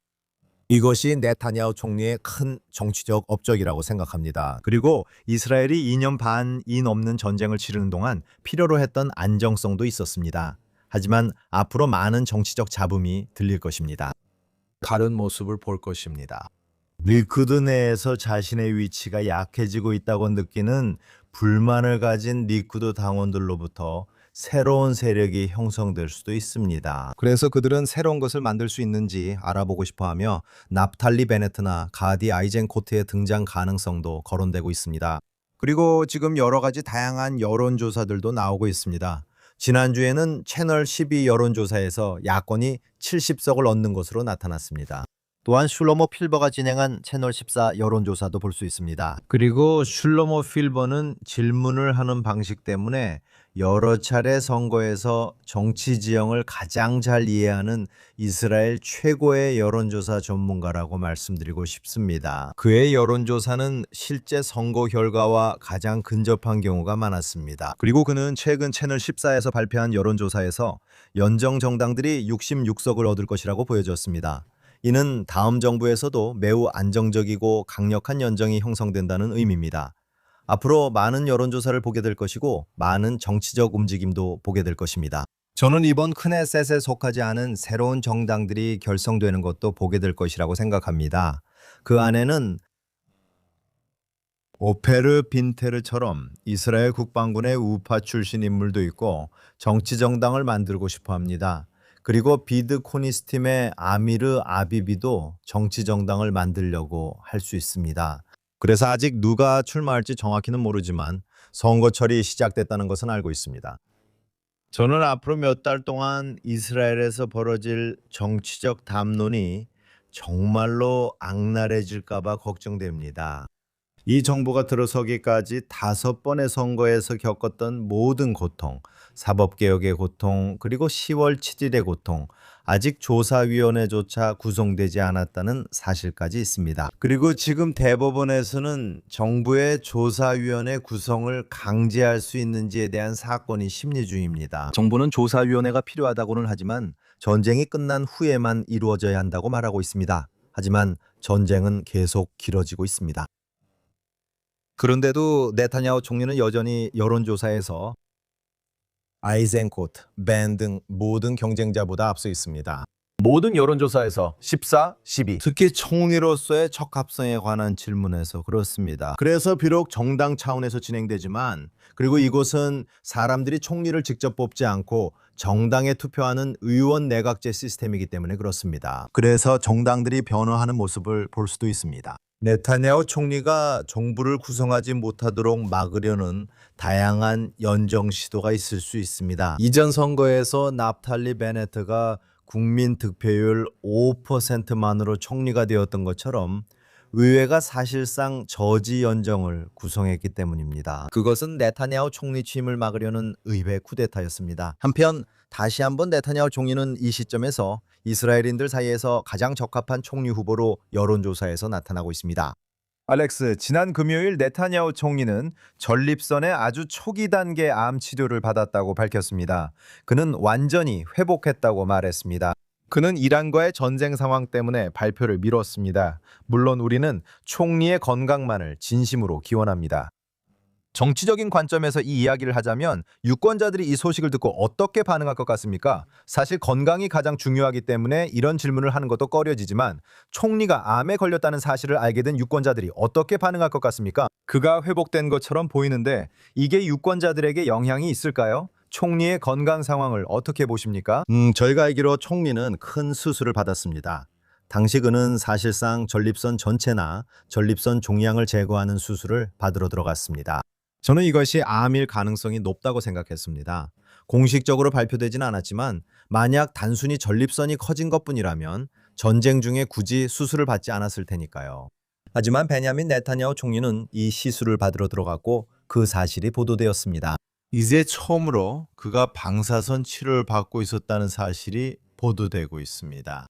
이것이 네타냐후 총리의 큰 정치적 업적이라고 생각합니다. 그리고 이스라엘이 2년 반이 넘는 전쟁을 치르는 동안 필요로 했던 안정성도 있었습니다. 하지만 앞으로 많은 정치적 잡음이 들릴 것입니다. 다른 모습을 볼 것입니다. 리쿠드 내에서 자신의 위치가 약해지고 있다고 느끼는 불만을 가진 리쿠드 당원들로부터 새로운 세력이 형성될 수도 있습니다. 그래서 그들은 새로운 것을 만들 수 있는지 알아보고 싶어하며 납탈리 베네트나 가디 아이젠코트의 등장 가능성도 거론되고 있습니다. 그리고 지금 여러 가지 다양한 여론조사들도 나오고 있습니다. 지난주에는 채널 12 여론조사에서 야권이 70석을 얻는 것으로 나타났습니다. 또한 슐로모 필버가 진행한 채널 14 여론조사도 볼 수 있습니다. 그리고 슐로모 필버는 질문을 하는 방식 때문에 여러 차례 선거에서 정치 지형을 가장 잘 이해하는 이스라엘 최고의 여론조사 전문가라고 말씀드리고 싶습니다. 그의 여론조사는 실제 선거 결과와 가장 근접한 경우가 많았습니다. 그리고 그는 최근 채널 14에서 발표한 여론조사에서 연정 정당들이 66석을 얻을 것이라고 보여졌습니다. 이는 다음 정부에서도 매우 안정적이고 강력한 연정이 형성된다는 의미입니다. 앞으로 많은 여론조사를 보게 될 것이고 많은 정치적 움직임도 보게 될 것입니다. 저는 이번 크네셋에 속하지 않은 새로운 정당들이 결성되는 것도 보게 될 것이라고 생각합니다. 그 안에는 오페르 빈테르처럼 이스라엘 국방군의 우파 출신 인물도 있고 정치 정당을 만들고 싶어 합니다. 그리고 비드 코니스팀의 아미르 아비비도 정치 정당을 만들려고 할 수 있습니다. 그래서 아직 누가 출마할지 정확히는 모르지만 선거철이 시작됐다는 것은 알고 있습니다. 저는 앞으로 몇 달 동안 이스라엘에서 벌어질 정치적 담론이 정말로 악랄해질까 봐 걱정됩니다. 이 정부가 들어서기까지 5번의 선거에서 겪었던 모든 고통, 사법개혁의 고통, 그리고 10월 7일의 고통, 아직 조사위원회조차 구성되지 않았다는 사실까지 있습니다. 그리고 지금 대법원에서는 정부의 조사위원회 구성을 강제할 수 있는지에 대한 사건이 심리 중입니다. 정부는 조사위원회가 필요하다고는 하지만 전쟁이 끝난 후에만 이루어져야 한다고 말하고 있습니다. 하지만 전쟁은 계속 길어지고 있습니다. 그런데도 네타냐후 총리는 여전히 여론조사에서 아이젠코트, 벤 등 모든 경쟁자보다 앞서 있습니다. 모든 여론조사에서 14, 12. 특히 총리로서의 적합성에 관한 질문에서 그렇습니다. 그래서 비록 정당 차원에서 진행되지만 그리고 이곳은 사람들이 총리를 직접 뽑지 않고 정당에 투표하는 의원 내각제 시스템이기 때문에 그렇습니다. 그래서 정당들이 변화하는 모습을 볼 수도 있습니다. 네타냐후 총리가 정부를 구성하지 못하도록 막으려는 다양한 연정 시도가 있을 수 있습니다. 이전 선거에서 납탈리 베네트가 국민 득표율 5%만으로 총리가 되었던 것처럼 의회가 사실상 저지 연정을 구성했기 때문입니다. 그것은 네타냐후 총리 취임을 막으려는 의회 쿠데타였습니다. 한편 다시 한번 네타냐후 총리는 이 시점에서 이스라엘인들 사이에서 가장 적합한 총리 후보로 여론조사에서 나타나고 있습니다. 알렉스, 지난 금요일 네타냐후 총리는 전립선의 아주 초기 단계 암 치료를 받았다고 밝혔습니다. 그는 완전히 회복했다고 말했습니다. 그는 이란과의 전쟁 상황 때문에 발표를 미뤘습니다. 물론 우리는 총리의 건강만을 진심으로 기원합니다. 정치적인 관점에서 이 이야기를 하자면 유권자들이 이 소식을 듣고 어떻게 반응할 것 같습니까? 사실 건강이 가장 중요하기 때문에 이런 질문을 하는 것도 꺼려지지만 총리가 암에 걸렸다는 사실을 알게 된 유권자들이 어떻게 반응할 것 같습니까? 그가 회복된 것처럼 보이는데 이게 유권자들에게 영향이 있을까요? 총리의 건강 상황을 어떻게 보십니까? 저희가 알기로 총리는 큰 수술을 받았습니다. 당시 그는 사실상 전립선 전체나 전립선 종양을 제거하는 수술을 받으러 들어갔습니다. 저는 이것이 암일 가능성이 높다고 생각했습니다. 공식적으로 발표되진 않았지만 만약 단순히 전립선이 커진 것뿐이라면 전쟁 중에 굳이 수술을 받지 않았을 테니까요. 하지만 베냐민 네타냐후 총리는 이 시술을 받으러 들어갔고 그 사실이 보도되었습니다. 이제 처음으로 그가 방사선 치료를 받고 있었다는 사실이 보도되고 있습니다.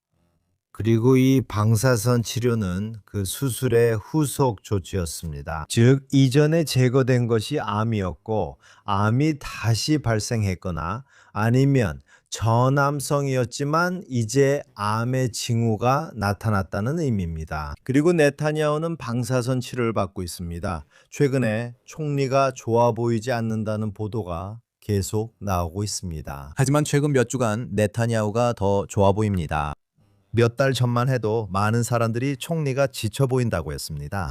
그리고 이 방사선 치료는 그 수술의 후속 조치였습니다. 즉 이전에 제거된 것이 암이었고 암이 다시 발생했거나 아니면 전암성이었지만 이제 암의 징후가 나타났다는 의미입니다. 그리고 네타냐후는 방사선 치료를 받고 있습니다. 최근에 총리가 좋아 보이지 않는다는 보도가 계속 나오고 있습니다. 하지만 최근 몇 주간 네타냐후가 더 좋아 보입니다. 몇 달 전만 해도 많은 사람들이 총리가 지쳐 보인다고 했습니다.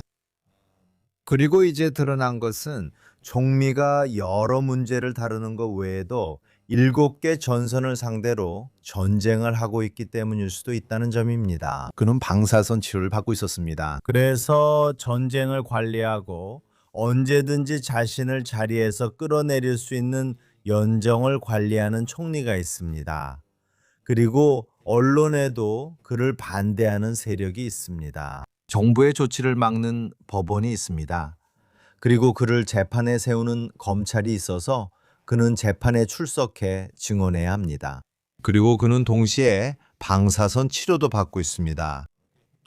그리고 이제 드러난 것은 총리가 여러 문제를 다루는 것 외에도 7개 전선을 상대로 전쟁을 하고 있기 때문일 수도 있다는 점입니다. 그는 방사선 치료를 받고 있었습니다. 그래서 전쟁을 관리하고 언제든지 자신을 자리에서 끌어내릴 수 있는 연정을 관리하는 총리가 있습니다. 그리고 언론에도 그를 반대하는 세력이 있습니다. 정부의 조치를 막는 법원이 있습니다. 그리고 그를 재판에 세우는 검찰이 있어서 그는 재판에 출석해 증언해야 합니다. 그리고 그는 동시에 방사선 치료도 받고 있습니다.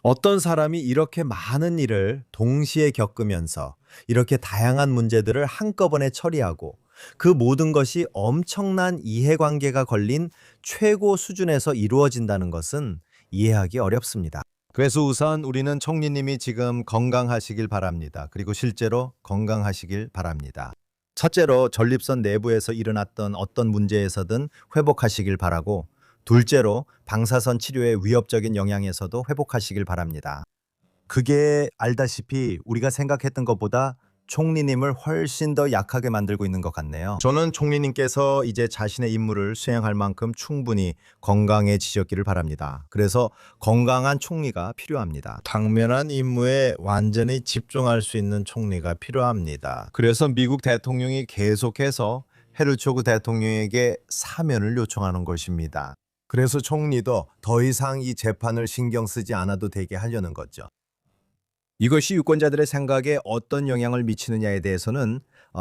어떤 사람이 이렇게 많은 일을 동시에 겪으면서 이렇게 다양한 문제들을 한꺼번에 처리하고 그 모든 것이 엄청난 이해관계가 걸린 최고 수준에서 이루어진다는 것은 이해하기 어렵습니다. 그래서 우선 우리는 총리님이 지금 건강하시길 바랍니다. 그리고 실제로 건강하시길 바랍니다. 첫째로 전립선 내부에서 일어났던 어떤 문제에서든 회복하시길 바라고, 둘째로 방사선 치료의 위협적인 영향에서도 회복하시길 바랍니다. 그게 알다시피 우리가 생각했던 것보다 총리님을 훨씬 더 약하게 만들고 있는 것 같네요. 저는 총리님께서 이제 자신의 임무를 수행할 만큼 충분히 건강해지셨기를 바랍니다. 그래서 건강한 총리가 필요합니다. 당면한 임무에 완전히 집중할 수 있는 총리가 필요합니다. 그래서 미국 대통령이 계속해서 헤르초그 대통령에게 사면을 요청하는 것입니다. 그래서 총리도 더 이상 이 재판을 신경 쓰지 않아도 되게 하려는 거죠. 이것이 유권자들의 생각에 어떤 영향을 미치느냐에 대해서는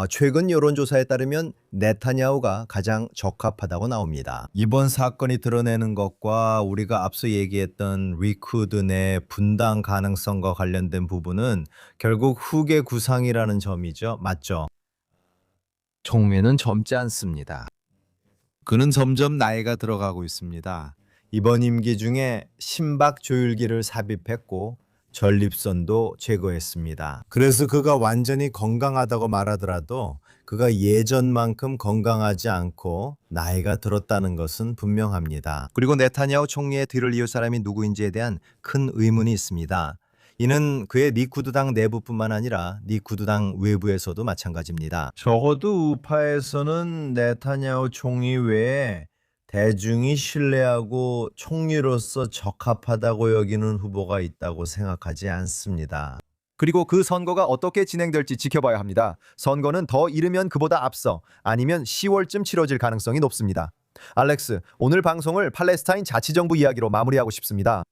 최근 여론조사에 따르면 네타냐후가 가장 적합하다고 나옵니다. 이번 사건이 드러내는 것과 우리가 앞서 얘기했던 리쿠드 내 분당 가능성과 관련된 부분은 결국 후계 구상이라는 점이죠. 맞죠? 총리는 젊지 않습니다. 그는 점점 나이가 들어가고 있습니다. 이번 임기 중에 심박 조율기를 삽입했고 전립선도 제거했습니다. 그래서 그가 완전히 건강하다고 말하더라도 그가 예전만큼 건강하지 않고 나이가 들었다는 것은 분명합니다. 그리고 네타냐후 총리의 뒤를 이을 사람이 누구인지에 대한 큰 의문이 있습니다. 이는 그의 리쿠드당 내부뿐만 아니라 리쿠드당 외부에서도 마찬가지입니다. 적어도 우파에서는 네타냐후 총리 외에 대중이 신뢰하고 총리로서 적합하다고 여기는 후보가 있다고 생각하지 않습니다. 그리고 그 선거가 어떻게 진행될지 지켜봐야 합니다. 선거는 더 이르면 그보다 앞서 아니면 10월쯤 치러질 가능성이 높습니다. 알렉스, 오늘 방송을 팔레스타인 자치정부 이야기로 마무리하고 싶습니다.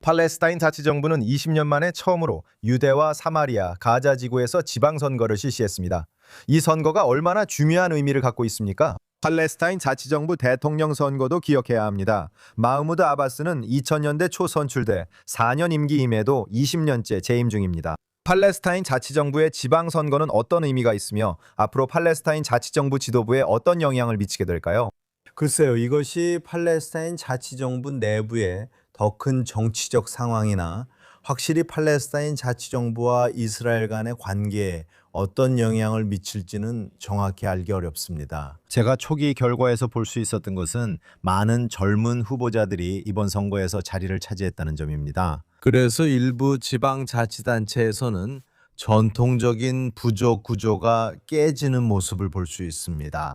팔레스타인 자치정부는 20년 만에 처음으로 유대와 사마리아, 가자 지구에서 지방선거를 실시했습니다. 이 선거가 얼마나 중요한 의미를 갖고 있습니까? 팔레스타인 자치정부 대통령 선거도 기억해야 합니다. 마흐무드 아바스는 2000년대 초 선출돼 4년 임기임에도 20년째 재임 중입니다. 팔레스타인 자치정부의 지방선거는 어떤 의미가 있으며 앞으로 팔레스타인 자치정부 지도부에 어떤 영향을 미치게 될까요? 글쎄요, 이것이 팔레스타인 자치정부 내부에 더 큰 정치적 상황이나 확실히 팔레스타인 자치정부와 이스라엘 간의 관계에 어떤 영향을 미칠지는 정확히 알기 어렵습니다. 제가 초기 결과에서 볼 수 있었던 것은 많은 젊은 후보자들이 이번 선거에서 자리를 차지했다는 점입니다. 그래서 일부 지방자치단체에서는 전통적인 부족 구조가 깨지는 모습을 볼 수 있습니다.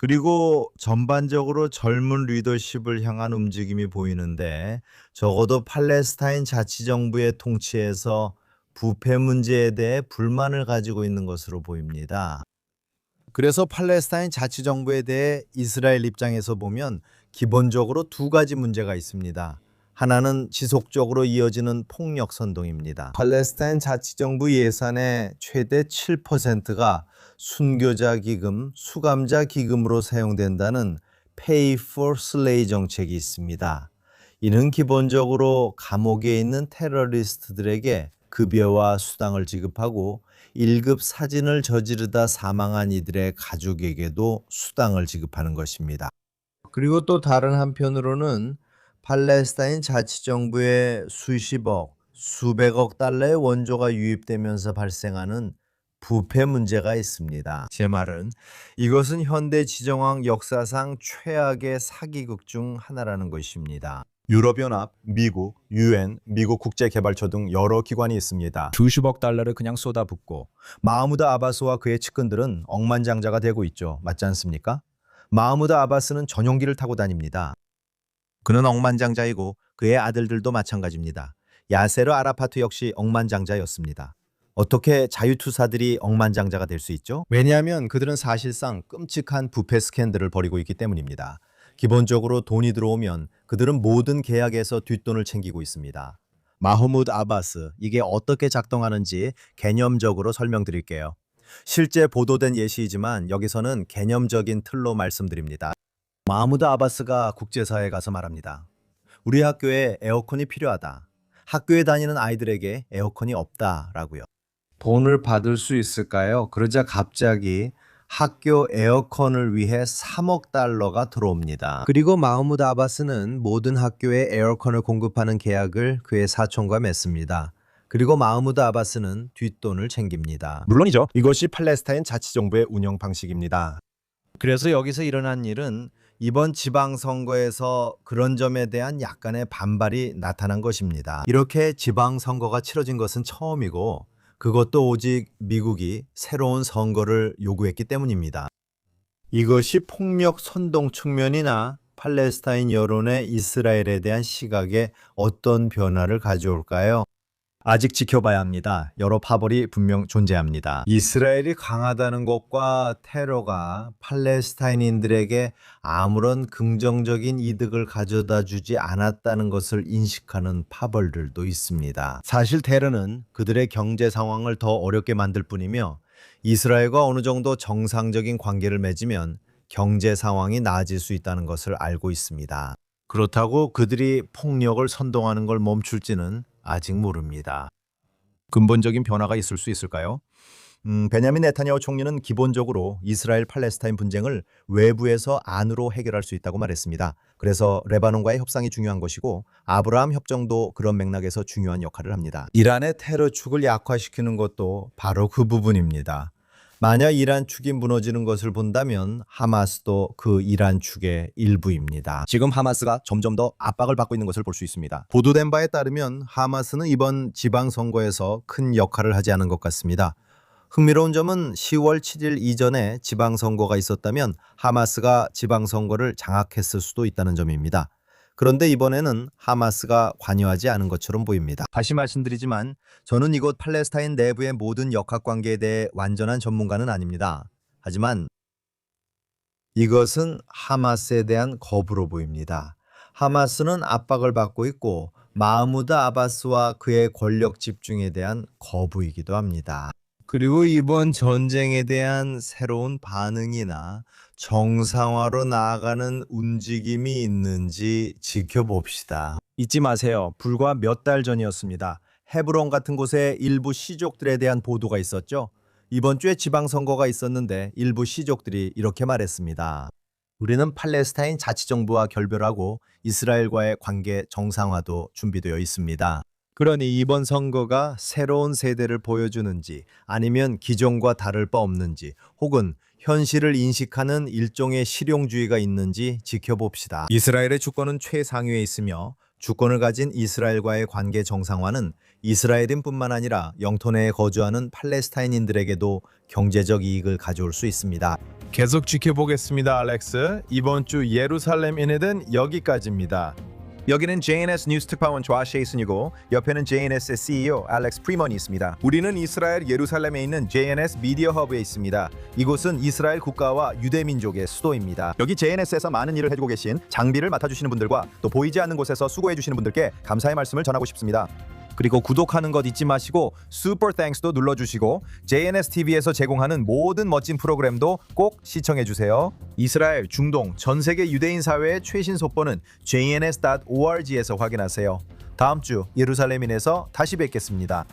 그리고 전반적으로 젊은 리더십을 향한 움직임이 보이는데 적어도 팔레스타인 자치정부의 통치에서 부패 문제에 대해 불만을 가지고 있는 것으로 보입니다. 그래서 팔레스타인 자치정부에 대해 이스라엘 입장에서 보면 기본적으로 두 가지 문제가 있습니다. 하나는 지속적으로 이어지는 폭력 선동입니다. 팔레스타인 자치정부 예산의 최대 7%가 순교자 기금, 수감자 기금으로 사용된다는 Pay for Slay 정책이 있습니다. 이는 기본적으로 감옥에 있는 테러리스트들에게 급여와 수당을 지급하고 1급 사진을 저지르다 사망한 이들의 가족에게도 수당을 지급하는 것입니다. 그리고 또 다른 한편으로는 팔레스타인 자치정부에 수십억, 수백억 달러의 원조가 유입되면서 발생하는 부패 문제가 있습니다. 제 말은 이것은 현대 지정학 역사상 최악의 사기극 중 하나라는 것입니다. 유럽연합, 미국, UN, 미국 국제개발처 등 여러 기관이 있습니다. 수십억 달러를 그냥 쏟아붓고 마흐무드 아바스와 그의 측근들은 억만장자가 되고 있죠. 맞지 않습니까? 마흐무드 아바스는 전용기를 타고 다닙니다. 그는 억만장자이고 그의 아들들도 마찬가지입니다. 야세르 아라파트 역시 억만장자였습니다. 어떻게 자유투사들이 억만장자가 될 수 있죠? 왜냐하면 그들은 사실상 끔찍한 부패 스캔들을 벌이고 있기 때문입니다. 기본적으로 돈이 들어오면 그들은 모든 계약에서 뒷돈을 챙기고 있습니다. 마흐무드 아바스, 이게 어떻게 작동하는지 개념적으로 설명드릴게요. 실제 보도된 예시이지만 여기서는 개념적인 틀로 말씀드립니다. 마흐무드 아바스가 국제사회에 가서 말합니다. 우리 학교에 에어컨이 필요하다. 학교에 다니는 아이들에게 에어컨이 없다라고요. 돈을 받을 수 있을까요? 그러자 갑자기 학교 에어컨을 위해 3억 달러가 들어옵니다. 그리고 마흐무드 아바스는 모든 학교에 에어컨을 공급하는 계약을 그의 사촌과 맺습니다. 그리고 마흐무드 아바스는 뒷돈을 챙깁니다. 물론이죠. 이것이 팔레스타인 자치정부의 운영 방식입니다. 그래서 여기서 일어난 일은 이번 지방선거에서 그런 점에 대한 약간의 반발이 나타난 것입니다. 이렇게 지방선거가 치러진 것은 처음이고 그것도 오직 미국이 새로운 선거를 요구했기 때문입니다. 이것이 폭력 선동 측면이나 팔레스타인 여론의 이스라엘에 대한 시각에 어떤 변화를 가져올까요? 아직 지켜봐야 합니다. 여러 파벌이 분명 존재합니다. 이스라엘이 강하다는 것과 테러가 팔레스타인인들에게 아무런 긍정적인 이득을 가져다 주지 않았다는 것을 인식하는 파벌들도 있습니다. 사실 테러는 그들의 경제 상황을 더 어렵게 만들 뿐이며 이스라엘과 어느 정도 정상적인 관계를 맺으면 경제 상황이 나아질 수 있다는 것을 알고 있습니다. 그렇다고 그들이 폭력을 선동하는 걸 멈출지는 아직 모릅니다. 근본적인 변화가 있을 수 있을까요? 베냐민 네타냐후 총리는 기본적으로 이스라엘 팔레스타인 분쟁을 외부에서 안으로 해결할 수 있다고 말했습니다. 그래서 레바논과의 협상이 중요한 것이고 아브라함 협정도 그런 맥락에서 중요한 역할을 합니다. 이란의 테러 축을 약화시키는 것도 바로 그 부분입니다. 만약 이란 축이 무너지는 것을 본다면 하마스도 그 이란 축의 일부입니다. 지금 하마스가 점점 더 압박을 받고 있는 것을 볼 수 있습니다. 보도된 바에 따르면 하마스는 이번 지방선거에서 큰 역할을 하지 않은 것 같습니다. 흥미로운 점은 10월 7일 이전에 지방선거가 있었다면 하마스가 지방선거를 장악했을 수도 있다는 점입니다. 그런데 이번에는 하마스가 관여하지 않은 것처럼 보입니다. 다시 말씀드리지만 저는 이곳 팔레스타인 내부의 모든 역학관계에 대해 완전한 전문가는 아닙니다. 하지만 이것은 하마스에 대한 거부로 보입니다. 하마스는 압박을 받고 있고 마흐무드 아바스와 그의 권력 집중에 대한 거부이기도 합니다. 그리고 이번 전쟁에 대한 새로운 반응이나 정상화로 나아가는 움직임이 있는지 지켜봅시다. 잊지 마세요. 불과 몇 달 전이었습니다. 헤브론 같은 곳에 일부 시족들에 대한 보도가 있었죠. 이번 주에 지방선거가 있었는데 일부 시족들이 이렇게 말했습니다. 우리는 팔레스타인 자치정부와 결별하고 이스라엘과의 관계 정상화도 준비되어 있습니다. 그러니 이번 선거가 새로운 세대를 보여주는지 아니면 기존과 다를 바 없는지 혹은 현실을 인식하는 일종의 실용주의가 있는지 지켜봅시다. 이스라엘의 주권은 최상위에 있으며 주권을 가진 이스라엘과의 관계 정상화는 이스라엘인뿐만 아니라 영토 내에 거주하는 팔레스타인인들에게도 경제적 이익을 가져올 수 있습니다. 계속 지켜보겠습니다, 알렉스. 이번 주 예루살렘 인해는 여기까지입니다. 여기는 JNS 뉴스 특파원 좌셰이슨이고 옆에는 JNS의 CEO 알렉스 프리먼이 있습니다. 우리는 이스라엘 예루살렘에 있는 JNS 미디어 허브에 있습니다. 이곳은 이스라엘 국가와 유대민족의 수도입니다. 여기 JNS에서 많은 일을 해주고 계신 장비를 맡아주시는 분들과 또 보이지 않는 곳에서 수고해주시는 분들께 감사의 말씀을 전하고 싶습니다. 그리고 구독하는 것 잊지 마시고 슈퍼 땡스도 눌러주시고 JNS TV에서 제공하는 모든 멋진 프로그램도 꼭 시청해주세요. 이스라엘, 중동, 전 세계 유대인 사회의 최신 속보는 jns.org에서 확인하세요. 다음 주 예루살렘인에서 다시 뵙겠습니다.